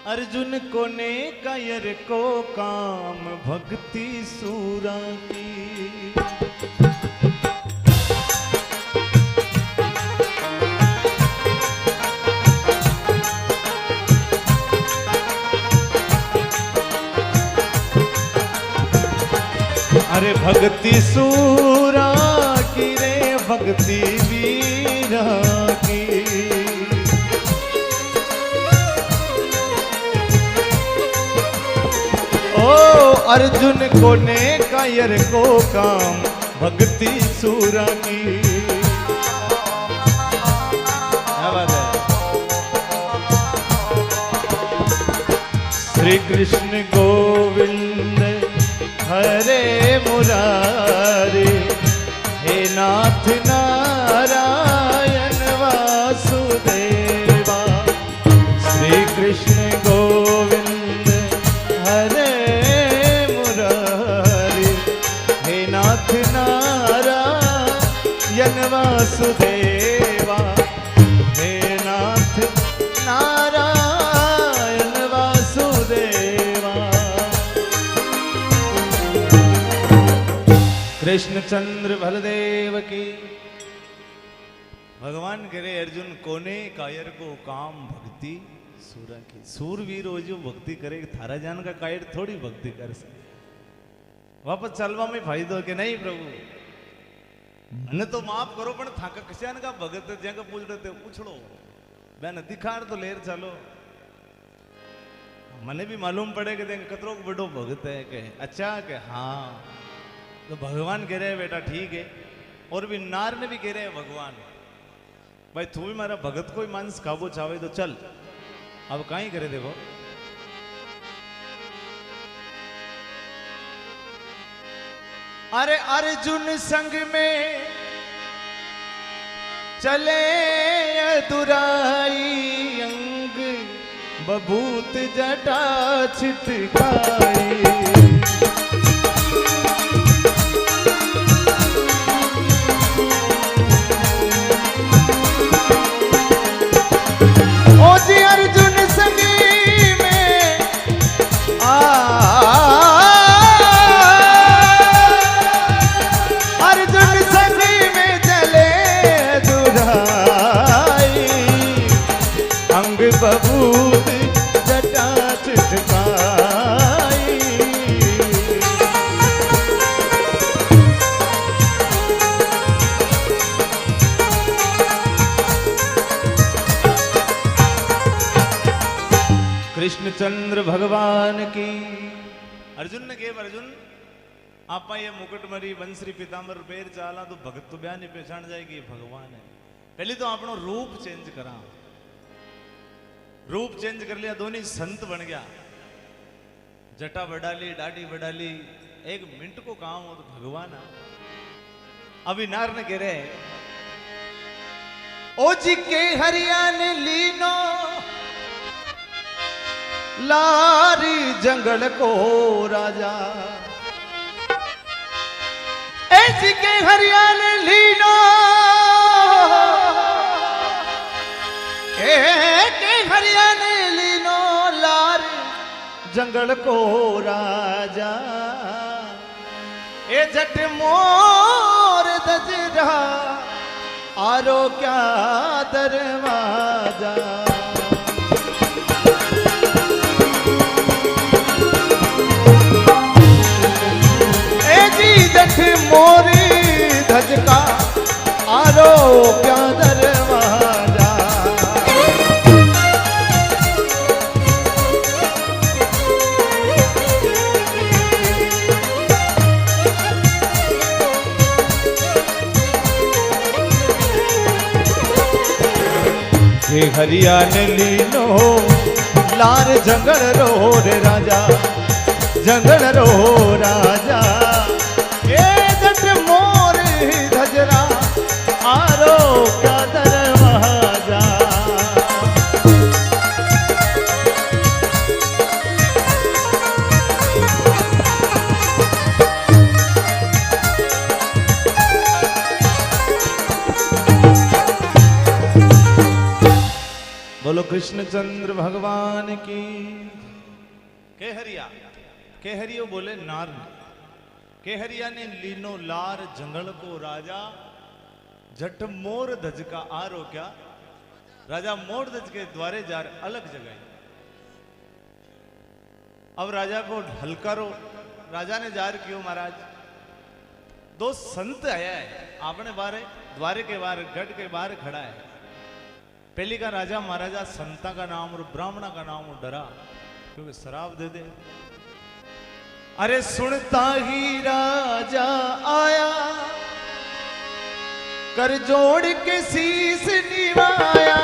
अर्जुन को ने कायर को काम भक्ति सूरा की। अरे भक्ति सूरा की रे भक्ति वीरा की। ओ अर्जुन को ने कायर को काम भक्ति सूरा की। क्या बात है। श्री कृष्ण गोविंद हरे मुरारी हे नाथ नारायण वासुदेवा। श्री कृष्ण गोविंद हरे मुरारी हे नाथ नारायण वासुदेवा। हे नाथ नारायण वासुदेवा। कृष्णचंद्र बलदेव की। भगवान करे अर्जुन कोने कायर को काम भक्ति सूरा की। सूरवीर हो जो भक्ति करे थारा जान का कायर थोड़ी भक्ति कर सके। वापस चलवा में फायदो के नहीं प्रभु મને तो माफ करो पण थाका कश्यान का भगत ज्यादा पूछ रहे थे पूछड़ो बैन दिखार तो लेर चलो। मने भी मालूम पड़े कि कतरो बड़ो भगत है के अच्छा के हाँ। तो भगवान कह रहे हैं बेटा ठीक है। और भी नार ने भी कह रहे हैं भगवान भाई तू भी मारा भगत कोई मांस खाबो चाहे तो चल। अब कहीं करे देखो अरे अर्जुन संग में चले दुराई अंग बबूत जटा छिटकाई। अर्जुन संगी में अर्जुन संगी में चले दुराई अंग बबूत जटा छिटकाई। कृष्णचंद्र भगवान की। अर्जुन ने कहे अर्जुन आप ये मुकुट मरी बंसरी पीतांबर पैर चाला तो भगत तो ब्याह नहीं पहचान जाएगी भगवान है। पहले तो आपनो रूप चेंज करा। रूप चेंज कर लिया दोनों संत बन गया। जटा बढ़ा ली दाढ़ी बढ़ा ली 1 मिनट को काम हो तो भगवान आ। अभी नार ने कह रहे ओ जी के हरियाणा लीनो लारी जंगल को राजा। ऐसी के हरियाणा लीनो के हरियाणा लीनो लार जंगल को राजा। ए जट मोर दजरा आरो क्या दरवाजा। जठ मोरी धजका आरो क्या दरवाजा। ये हरियाणा लीनो लार जंगल रो रे राजा जंगल रो राजा। धजरा आरो क्या दरवाजा। बोलो कृष्णचंद्र भगवान की। केहरिया केहरियो बोले नार ने, केहरिया ने लीनो लार जंगल को राजा, झट मोर धज का आरो क्या। राजा मोर धज के द्वारे जा रहे अलग जगह। अब राजा को हल्का रो, राजा ने जार क्यों महाराज, दो संत आया है आपने बारे द्वारे के बाहर गढ़ के बाहर खड़ा है। पहली का राजा महाराजा संता का नाम और ब्राह्मणा का नाम डरा क्योंकि शराब दे दे। अरे सुनता ही राजा आया, कर जोड़ के शीस निवाया।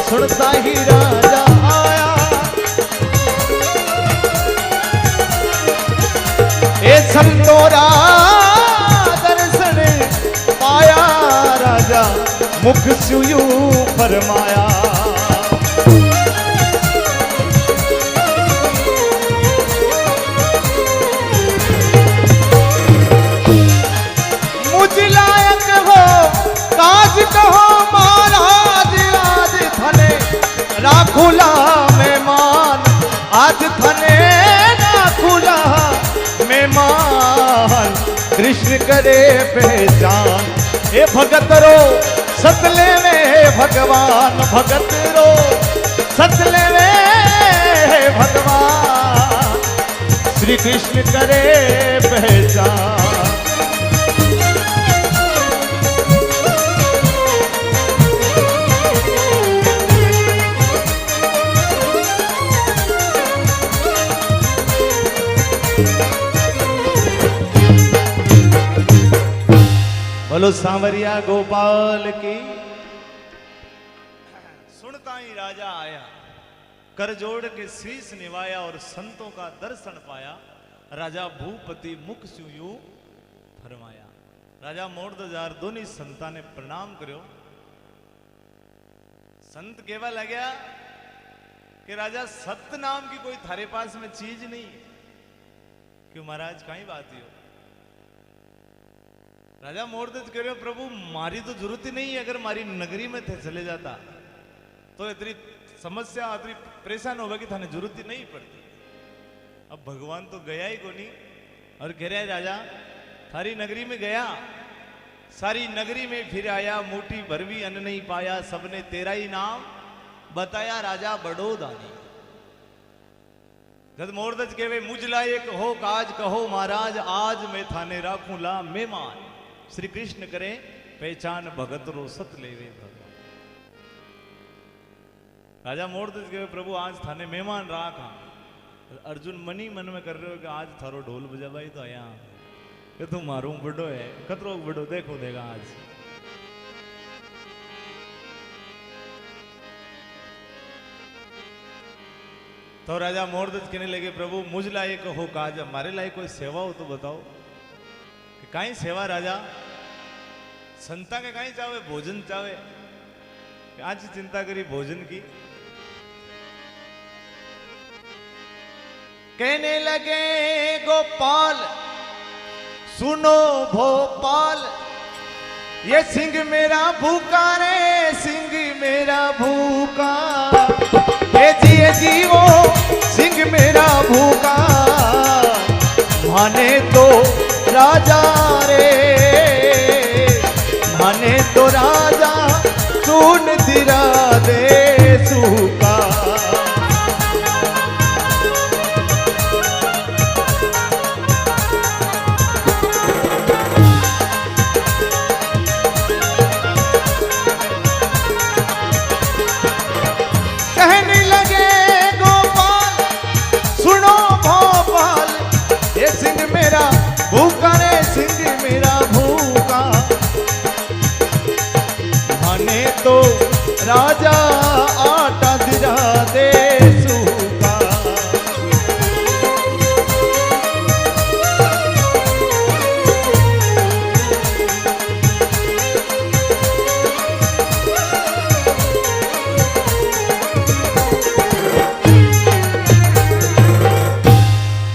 सुनता ही राजा आया, ए संतोरा दर्शन पाया। राजा मुख सुयू फरमाया, मुझ लायक हो काज कहो महाराज। आज थने राखुला मेहमान, आज थने राखुला मेहमान। कृष्ण करे पहचान, ए भगत रो सतले में भगवान। भगत रो सतले में भगवान, श्री कृष्ण करे पहचान। बोलो सांवरिया गोपाल की। सुनता ही राजा आया, कर जोड़ के शीश निवाया और संतों का दर्शन पाया। राजा भूपति मुख सुयू फरमाया। राजा मोड़दजार दोनों संता ने प्रणाम करो। संत केवा लग्या कि राजा सत्य नाम की कोई थारे पास में चीज नहीं। क्यों महाराज कहीं बात ही हो। राजा मोड़दज कह रहे हो प्रभु मारी तो जरूरत ही नहीं है, अगर मारी नगरी में थे चले जाता तो इतनी समस्या इतनी परेशान होगा कि थाने जरूरत ही नहीं पड़ती। अब भगवान तो गया ही को नहीं और कह रहा है राजा थारी नगरी में गया, सारी नगरी में फिर आया, मुट्ठी भर भी अन्न नहीं पाया, सबने तेरा ही नाम बताया राजा बड़ो दानी। जब मोड़दज कहे मुझ लायक हो काज कहो महाराज, आज मैं थाने राखूं ला मेहमान। श्री कृष्ण करे पहचान भगत रो सत लेवे भगवान। राजा मोड़दज कहे प्रभु आज थाने मेहमान राखा। अर्जुन मनी मन में कर रहे हो कि आज थारो ढोल बजावाई तो आया कि तू मारू बड़ो है कतरो बड़ो देखो देगा आज। तो राजा मोड़दज कहने लगे प्रभु मुझ लायक हो काज, हमारे लायक कोई सेवा हो तो बताओ। कि काई सेवा राजा, संता के काई चाहे भोजन चाहे, आज चिंता करी भोजन की। कहने लगे गोपाल सुनो भोपाल, ये सिंह मेरा भूखा रे सिंह मेरा भूखा। ये जीवो सिंह मेरा भूखा, माने तो राजा रे माने तो राजा सुन दिरा दे सूखा। कहने लगे गोपाल सुनो भोपाल, ये सिंह मेरा भूखा रे सिंह मेरा भूखा। माने तो राजा आटा दिरा दे सूखा।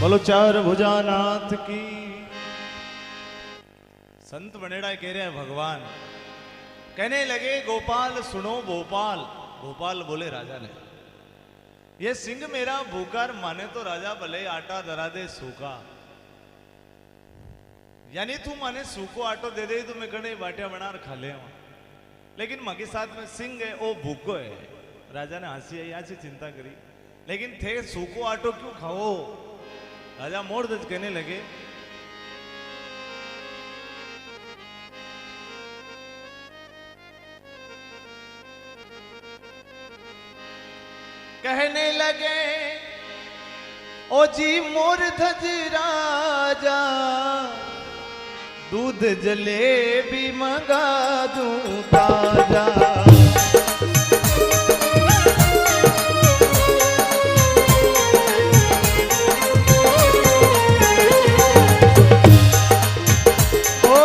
बोलो चार भुजानाथ की। संत बनेड़ा कह रहे हैं भगवान, कहने लगे गोपाल सुनो भोपाल, गोपाल बोले राजा ने, ये सिंह मेरा भूकार माने तो राजा भले आटा धरा दे सूखा, यानी तू माने सूखो आटो दे दे तो मैं कड़े बाटिया बना खा ले, लेकिन मगे साथ में सिंह है वो भूखो है। राजा ने हंसी आई, आज चिंता करी, लेकिन थे सूखो आटो क्यों खाओ? राजा मोरध्वज कहने लगे, कहने लगे ओ जी मोरध्वज राजा, दूध जलेबी मंगा दूं ताजा। ओ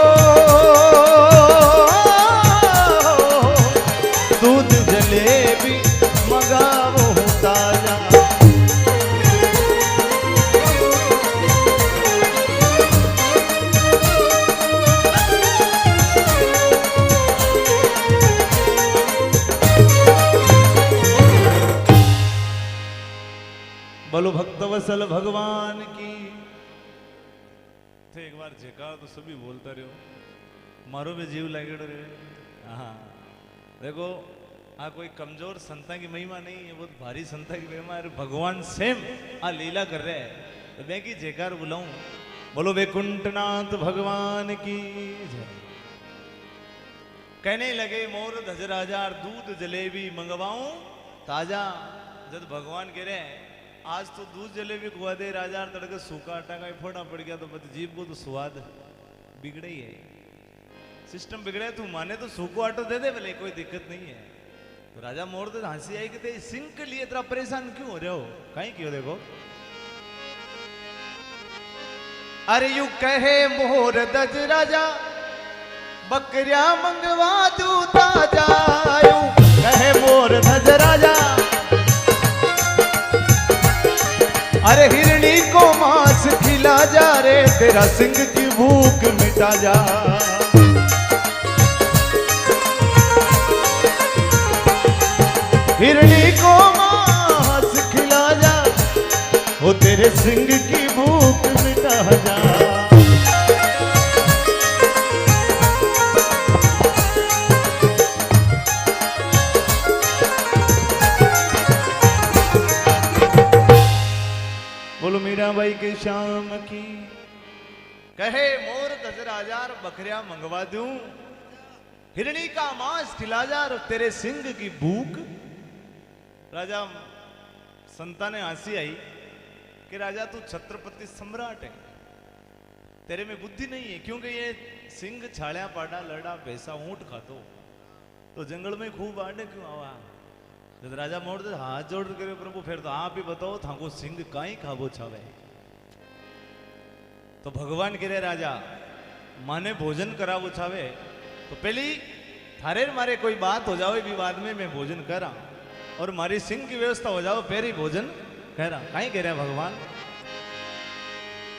दूध जलेबी मंगाओ ताजा। बोलो भक्तवत्सल भगवान की। थे एक बार जेका तो सभी बोलता रहो, मारो भी जीव लागेड़ो रे। हाँ देखो, हाँ कोई कमजोर संता की महिमा नहीं है, बहुत भारी संता की महिमा है। भगवान सेम आ लीला कर रहे हैं, तो मैं की जयकार बुलाऊं। बोलो वैकुंठनाथ भगवान की जय। कहने लगे मोर ध्वज राजा, दूध जलेबी मंगवाऊं ताजा। जब भगवान कह रहे हैं आज तो दूध जलेबी खुआ दे राजा, तड़के सूखा आटा का फोड़ा पड़ गया तो जीभ को तो स्वाद बिगड़े ही है, सिस्टम बिगड़े। तू माने तो सूखो आटो दे दे भले, कोई दिक्कत नहीं है। तो राजा मोर तो हंसी आई कि ते सिंह के लिए इतना परेशान क्यों हो रहे हो? कहीं क्यों? देखो, अरे यू कहे मोर ध्वज राजा, बकरिया मंगवा दूं ताजा। यू कहे मोर ध्वज राजा, अरे हिरणी को मांस खिला जा रे, तेरा सिंह की भूख मिटा जा। हिरणी को मांस खिला जा, वो तेरे सिंह की भूख मिटा जा। बोलो मीराबाई के श्याम की। कहे मोर ध्वज राजा, बकरिया मंगवा दूं, हिरणी का मांस खिला जा, तेरे सिंह की भूख। राजा संता ने हंसी आई कि राजा तू छत्रपति सम्राट है, तेरे में बुद्धि नहीं है, क्योंकि ये सिंह छाड़ा पाड़ा लड़ा भैंसा ऊंट खातो, तो जंगल में खूब आड़े क्यों आवा? जब राजा मोड़ दे हाथ जोड़ करे प्रभु, फिर तो आप ही बताओ थाको सिंह काई खाबो छावे? तो भगवान कह राजा माने भोजन करावो छावे, तो पहली थारे मारे कोई बात हो जाओ विवाद में मैं भोजन करा, और मारी सिंह की व्यवस्था हो जाओ फिर ही भोजन करा। काई कह रहे भगवान?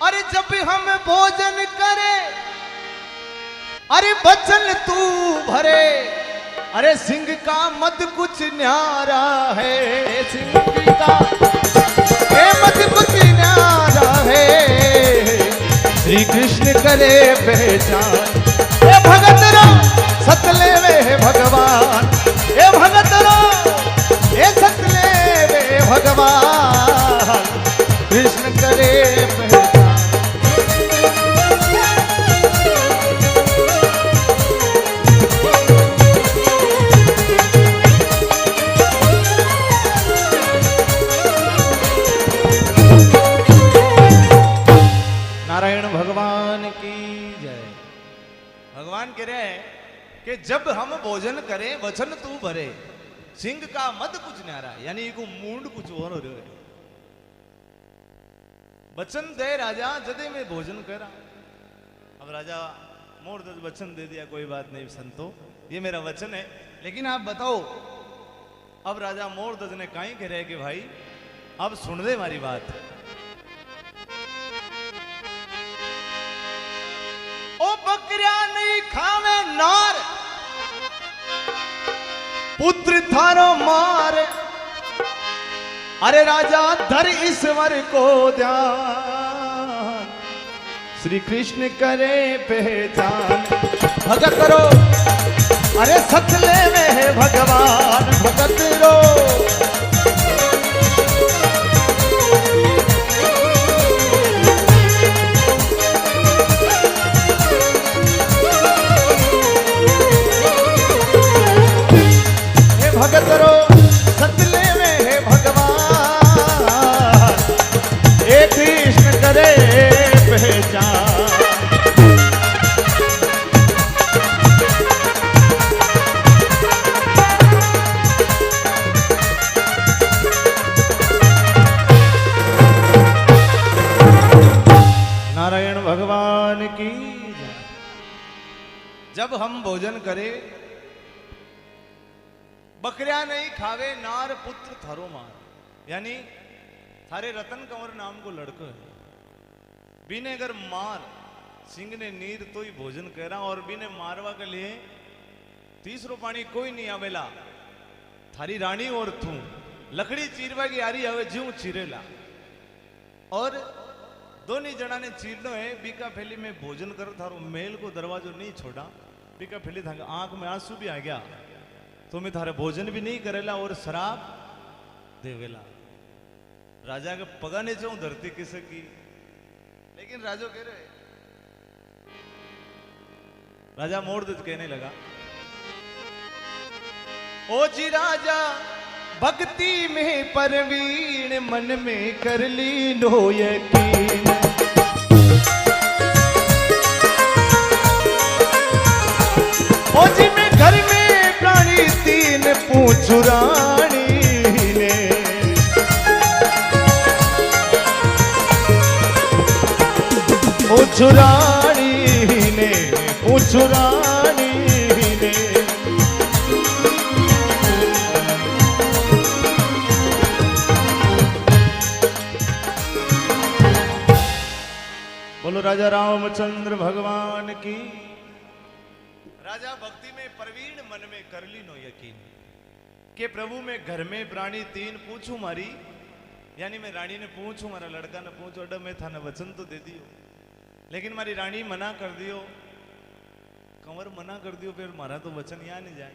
अरे जब हम भोजन करे, अरे बचन तू भरे, अरे सिंह का मत कुछ न्यारा है, सिंह का मत कुछ न्यारा है। श्री कृष्ण करे पहचान, ए भगत रो सतले वे भगवान, ए भगत रो ए सतले वे भगवान, कृष्ण करे पहचान। नारायण भगवान की जय। भगवान कह रहे हैं कि जब हम भोजन करें वचन तू भरे, सिंह का मत कुछ न्यारा, यानी को मूंड कुछ और हो रहे है। वचन दे राजा जदे में भोजन करा। अब राजा मोर ध्वज वचन दे दिया, कोई बात नहीं संतो, ये मेरा वचन है, लेकिन आप बताओ। अब राजा मोर ध्वज ने काई कह रहे कि भाई अब सुन दे हमारी बात। ओ बकरिया नहीं खावे नार, पुत्र थारो मार, अरे राजा धर ईश्वर को ध्यान, श्री कृष्ण करे पहचान। भगत करो अरे सतले में है भगवान, भगत रो भगत रो सतले में है भगवान, एक कृष्ण करे पहचान। नारायण भगवान की जय। जब हम भोजन करें, बकरिया नहीं खावे नार पुत्र थारो मार, यानी थारे रतन कंवर नाम को लड़को है, बिने अगर मार सिंह ने नीर तो ही भोजन करा, और बिने मारवा के लिए तीसरो पानी कोई नहीं आवेला, थारी रानी और तू लकड़ी चीरवा की यारी आवे ज्यों चीरेला, और दोनों जना ने चीरनो है। बीका फैली में भोजन कर, थारो मेल को दरवाजो नहीं छोड़ा, बीका फैली था आंख में आंसू भी आ गया, तो मैं थारे भोजन भी नहीं करेला और शराब देवेला। राजा के पगा ने जो धरती किसे की, लेकिन राजो कह रहे, राजा मोड़ दे कहने लगा, ओ जी राजा भक्ति में परवीण, मन में कर ली नो यकीन, ओ जी में घर में प्राणी तीन पूछू रानी ने, पूछू रानी ने, पूछू रानी ने। बोलो राजा रामचंद्र भगवान की। राजा भक्ति में प्रवीण, मन में कर ली नो यकीन, के प्रभु में घर में प्राणी तीन पूछू मारी, यानी मैं रानी ने पूछू, मारा लड़का ने पूछो, अड्डा मैं थाने वचन तो दे दियो, लेकिन मारी रानी मना कर दियो, कंवर मना कर दियो, फिर मारा तो वचन यहाँ नहीं जाए।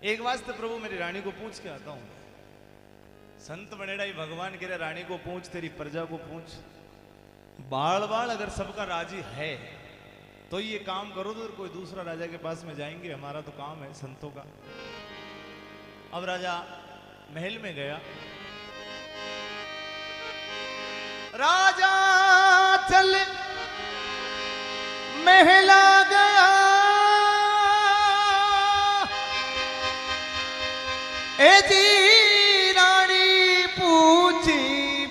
एक वास्ते प्रभु मेरी रानी को पूछ के आता हूं, संत बनेड़ा ही भगवान कह रहे रानी को पूछ, तेरी प्रजा को पूछ, बाल बाल अगर सबका राजी है तो ये काम करो, तो कोई दूसरा राजा के पास में जाएंगे, हमारा तो काम है संतों का। अब राजा महल में गया, राजा चल महला गया, ए जी रानी पूछी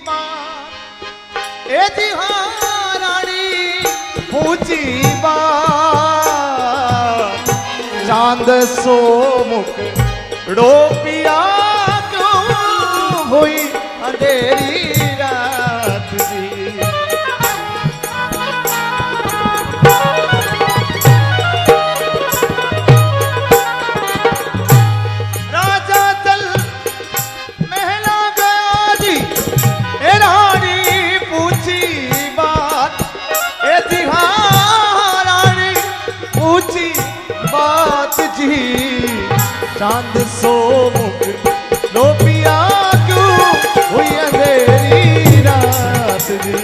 बात, ए जी हाँ रानी पूछी बात, चांद सो मुख डोपिया क्यों हुई अंधेरी रात जी। राजा चल महला गया जी, ए रानी पूछी बात, ए जी हाँ रानी पूछी बात जी, चांद सो मुख डोपिया क्यों हुई अंधेरी रात जी।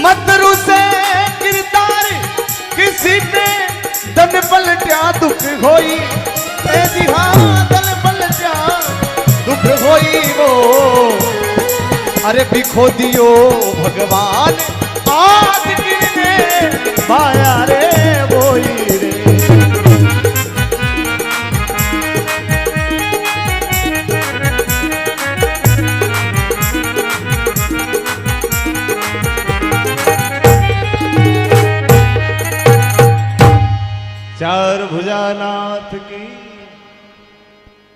मतरु से किरदार किसी ने दन पलटा दुख होई, ए जी हाँ दन पलटा दुख होई वो, अरे बिखो दियो भगवान आज गिरने माया रे बोई रे।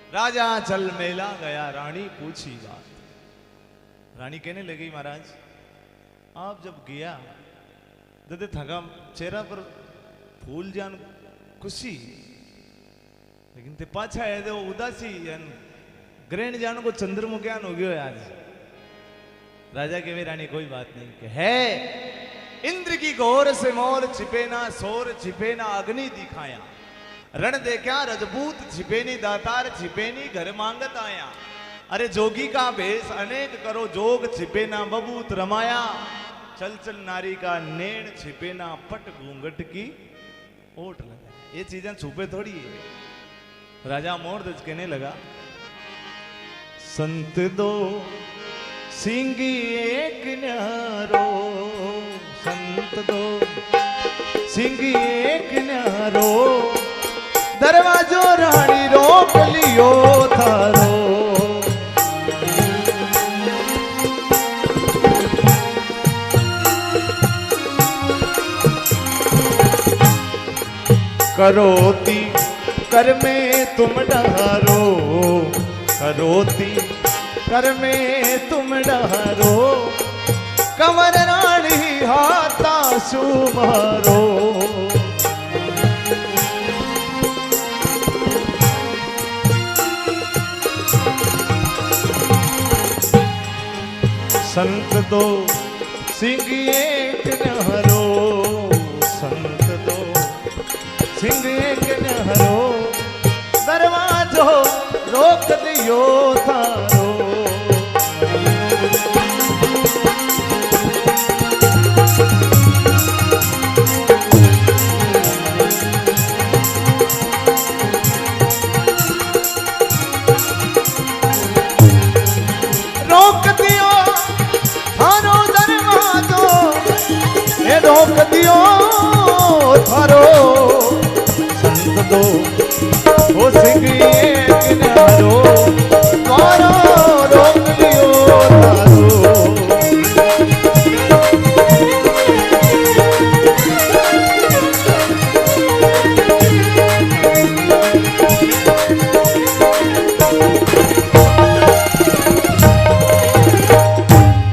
राजा चल मेला गया, रानी पूछी बात। रानी कहने लगी महाराज आप जब गया ददे थका चेहरा पर फूल जान खुशी, लेकिन ते पाछा है तो उदासी ग्रहण जान को चंद्रमुख्यान हो गयो आज। राजा के वे रानी कोई बात नहीं कि है इंद्र की घोर से मोर छिपे ना, सोर छिपे ना अग्नि दिखाया, रण देखा रजपूत छिपे नी, दातार छिपे नी घर मांगत आया। अरे जोगी का भेष अनेक करो, जोग छिपे ना बबूत रमाया, चल चल नारी का नेण छिपे ना, पट घूंघट की ओट लगा। ये चीजें छुपे थोड़ी है। राजा मोरध्वज कहने लगा संत दो सिंह एक न्यारो, संत दो सिंह एक न्यारो, दरवाजो रानी रोक लियो थारो। करोती कर में तुम डहारो, करोती कर में तुम डहारो, कंवर रानी हाथा सुमारो। संत दो सिंह एक न्यारो, संत दो सिंह एक न्यारो, दरवाजो रोक दियो थारो। रोक दियो थारो, संत दो वो सिंह एक न्यारो, थारो रोक दियो थारो।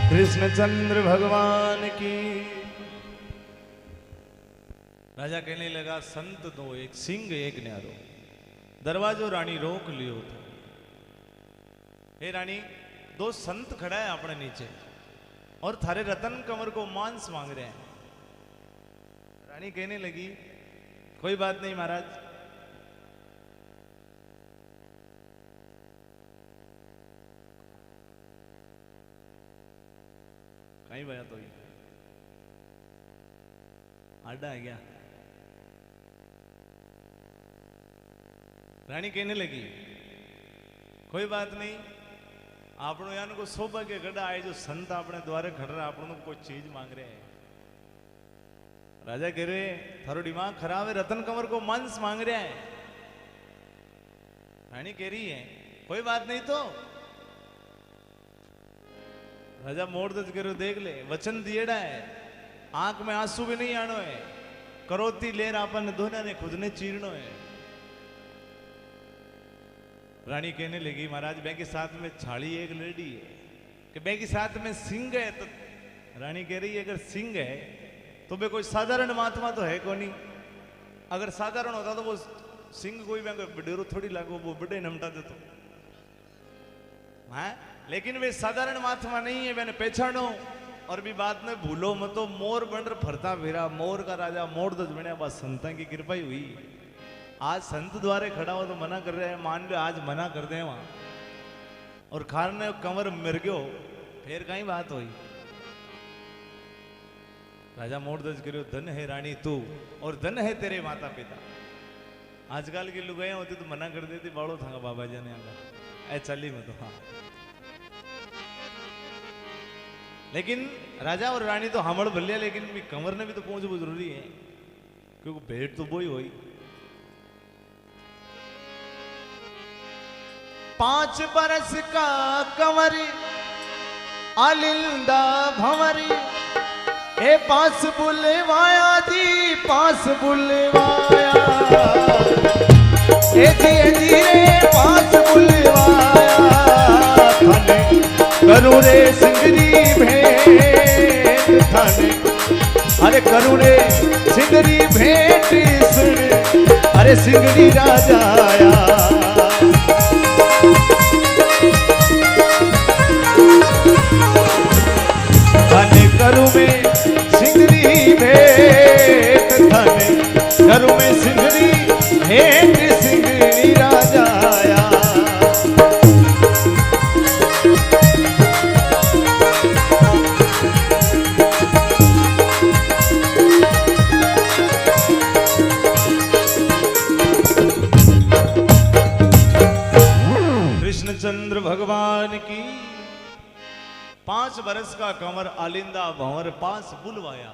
कृष्णचंद्र भगवान की। राजा कहने लगा संत दो एक सिंह एक न्यारो, दरवाजो रानी रोक लियो था। हे रानी दो संत खड़ा है अपने नीचे और थारे रतन कमर को मांस मांग रहे हैं। रानी कहने लगी कोई बात नहीं महाराज, कहीं भया तो आडा है क्या। रानी कहने लगी कोई बात नहीं, आपनो यान को सौभाग्य गड़ा आए जो संत अपने द्वारे खड़ रहा, आपनो कोई चीज मांग रहे हैं। राजा कह रहे थारो दिमाग खराब है, रतन कंवर को मांस मांग रहे हैं। रानी कह रही है कोई बात नहीं तो। राजा मोरध्वज कह रहे देख ले वचन दिएड़ा है, आंख में आंसू भी नहीं आनो है, करोती लेर आपन दोनों ने खुद ने चीरनो है। रानी कहने लगी महाराज मैं के साथ में छाड़ी एक लेडी है कि मैं के साथ में सिंह है। तो रानी कह रही है अगर सिंह है तो मैं कोई साधारण महात्मा तो है कौन। अगर साधारण होता तो वो सिंह कोई बडेरो थोड़ी लागो, वो बड़े नमटा देतो। हाँ लेकिन वे साधारण महात्मा नहीं है, मैंने पहचानो। और भी बात में भूलो मत, तो मोर बन फरता फिरा, मोर का राजा मोरध्वज बने, बस संता की कृपा ही हुई। आज संत द्वारे खड़ा हो तो मना कर रहे हैं, मान लो आज मना कर दे वहां और खार ने कंवर मिर गयो फिर कहीं बात हुई। राजा मोरध्वज करो धन है रानी तू और धन है तेरे माता पिता। आजकल की लुगाइयां होती तो मना कर देती, बाड़ो था बाबा जी ने ऐ चली में तो। हाँ लेकिन राजा और रानी तो हमड़ भलिया, लेकिन भी कंवर ने भी तो पहुंचना जरूरी है क्योंकि भेंट तो बोई हुई। 5 बरस का कंवर आलिंदा भंवरी, ए पास बुलवाया जी पास बुलवाया, ए जी रे पास बुलवाया। करूँ रे सिंगरी भेंट थाने, अरे करूँ रे सिंगरी भेंट सुन, अरे सिंगड़ी राजा आया। थाने करूँ में सिंगरी भेंट थाने, करूँ में सिंगरी भेंट सिंगड़ी राजा आया। कृष्णचंद्र भगवान की 5 बरस का कंवर आलिंदा भंवर पास बुलवाया,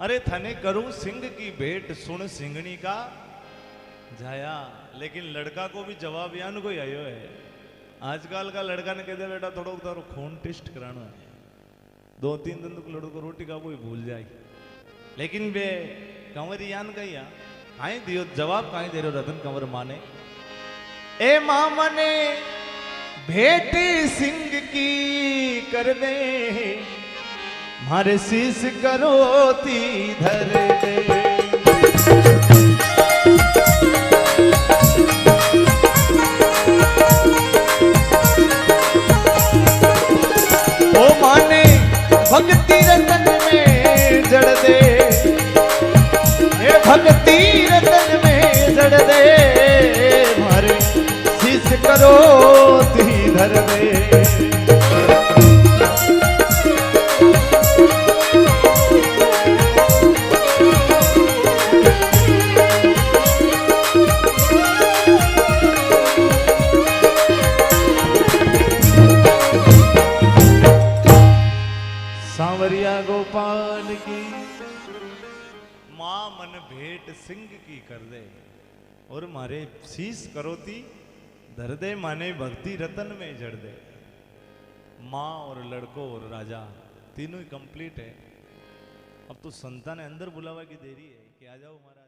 अरे थने करूं सिंह की भेंट सुन सिंगनी का जाया। लेकिन लड़का को भी जवाब यान को ही आयो है। आजकल का लड़का ने कहते बेटा थोड़ा तारो खून टेस्ट कराना है, 2-3 दिन तक लड़को रोटी का कोई भूल जाए। लेकिन वे कंवर यान का ही आई दियो जवाब कहीं दे रहे रतन कंवर माने, ए माँ मने भेंट सिंह की कर दे, मारे शीश करो ती धर दे। ओ माने भक्ति रतन में जड़ दे, ए भक्ति रतन में जड़ दे, मारे शीश करो ती धर दे। सांवरिया गोपाल की मां मन भेंट सिंह की कर दे, और मारे शीश करोती धर दे, माने भक्ति रतन में जड़ दे। माँ और लड़को और राजा तीनों ही कंप्लीट है। अब तो संता ने अंदर बुलावा की देरी है कि आ जाओ महाराज।